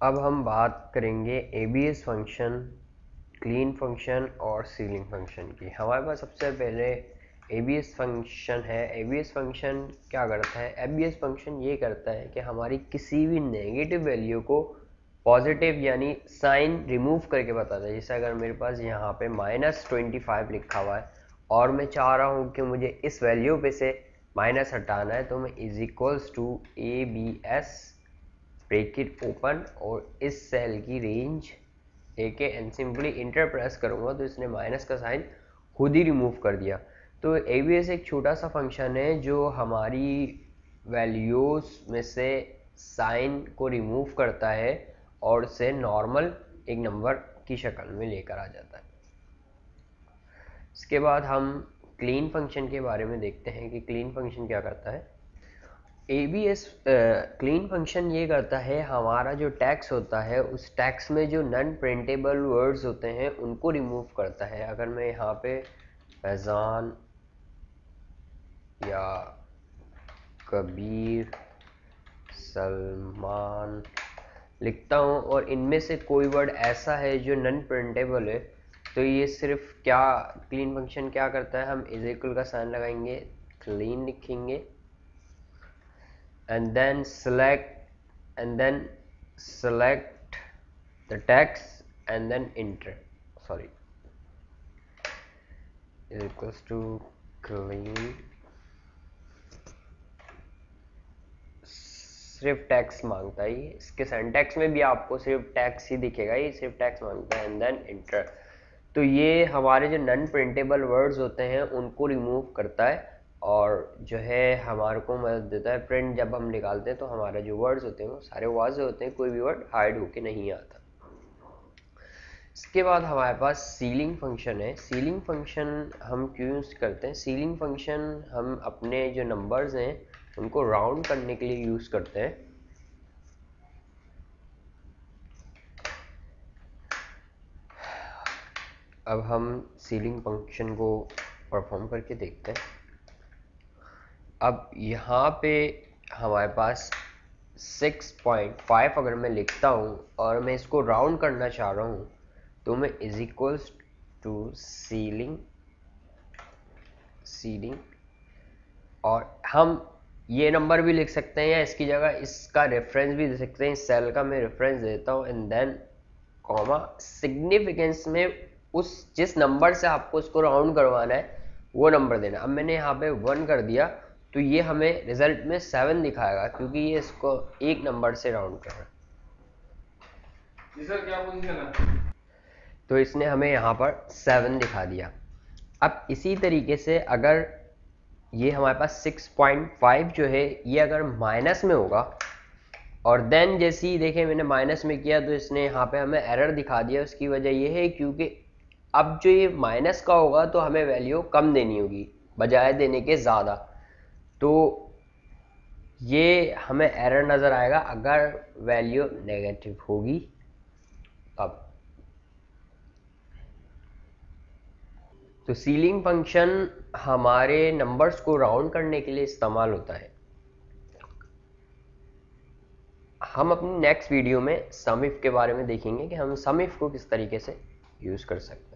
अब हम बात करेंगे एबीएस फंक्शन, क्लीन फंक्शन और सीलिंग फंक्शन की। हमारे पास सबसे पहले एबीएस फंक्शन है। एबीएस फंक्शन क्या करता है? एबीएस फंक्शन ये करता है कि हमारी किसी भी नेगेटिव वैल्यू को पॉजिटिव यानी साइन रिमूव करके बताता है। जैसे अगर मेरे पास यहाँ पे -25 लिखा हुआ है और मैं चाह रहा हूँ कि मुझे इस वैल्यू पे से माइनस हटाना है, तो मैं is equals to ABS bracket open और इस सेल की range AK and simply enter press करूँगा तो इसने माइनस का साइन खुद ही रिमूव कर दिया। तो ABS एक छोटा सा फंक्शन है जो हमारी वैल्यूज़ में से साइन को रिमूव करता है और उसे नॉर्मल एक नंबर की शक्ल में लेकर आ जाता है। इसके बाद हम क्लीन फंक्शन के बारे में देखते हैं कि क्लीन फंक्शन क्या करता है। ABS क्लीन फंक्शन ये करता है, हमारा जो टैक्स होता है उस टैक्स में जो नॉन प्रिंटेबल वर्ड्स होते हैं उनको रिमूव करता है। अगर मैं यहाँ पे फैज़ान या कबीर, सलमान लिखता हूँ और इनमें से कोई वर्ड ऐसा है जो नॉन प्रिंटेबल है, तो ये सिर्फ क्या क्लीन फंक्शन क्या करता है, हम इज इक्वल का साइन लगाएंगे, क्लीन लिखेंगे and then select the text and then enter is equals to clean, सिर्फ टैक्स मांगता है। ये इसके सिंटैक्स में भी आपको सिर्फ टैक्स ही दिखेगा, ये सिर्फ टैक्स मांगता है एंड देन इंटर। तो ये हमारे जो नॉन प्रिंटेबल वर्ड्स होते हैं उनको रिमूव करता है और जो है हमारे को मदद देता है। प्रिंट जब हम निकालते हैं तो हमारे जो वर्ड्स होते हैं वो सारे वाज़े होते हैं, कोई भी वर्ड हाइड होके नहीं आता। इसके बाद हमारे पास सीलिंग फंक्शन है। सीलिंग फंक्शन हम क्यों यूज़ करते हैं? सीलिंग फंक्शन हम अपने जो नंबर्स हैं उनको राउंड करने के लिए यूज़ करते हैं। अब हम सीलिंग फंक्शन को परफॉर्म करके देखते हैं। अब यहाँ पे हमारे पास 6.5 अगर मैं लिखता हूँ और मैं इसको राउंड करना चाह रहा हूँ तो मैं इज इक्वल्स टू सीलिंग और हम ये नंबर भी लिख सकते हैं या इसकी जगह इसका रेफरेंस भी दे सकते हैं। इस सेल का मैं रेफरेंस देता हूँ एंड देन कॉमा सिग्निफिकेंस में उस जिस नंबर से आपको इसको राउंड करवाना है वो नंबर देना। अब मैंने यहाँ पे 1 कर दिया तो ये हमें रिजल्ट में 7 दिखाएगा क्योंकि ये इसको एक नंबर से राउंड कर रहा है। जी सर, क्या पोजीशन है? तो इसने हमें यहाँ पर 7 दिखा दिया। अब इसी तरीके से अगर ये हमारे पास 6.5 जो है ये अगर माइनस में होगा और देन जैसे ही देखें मैंने माइनस में किया तो इसने यहाँ पे हमें एरर दिखा दिया। उसकी वजह ये है क्योंकि अब जो ये माइनस का होगा तो हमें वैल्यू कम देनी होगी बजाय देने के ज़्यादा, तो ये हमें एरर नज़र आएगा अगर वैल्यू नेगेटिव होगी। अब तो सीलिंग फंक्शन हमारे नंबर्स को राउंड करने के लिए इस्तेमाल होता है। हम अपनी नेक्स्ट वीडियो में सम इफ के बारे में देखेंगे कि हम सम इफ को किस तरीके से यूज़ कर सकते हैं।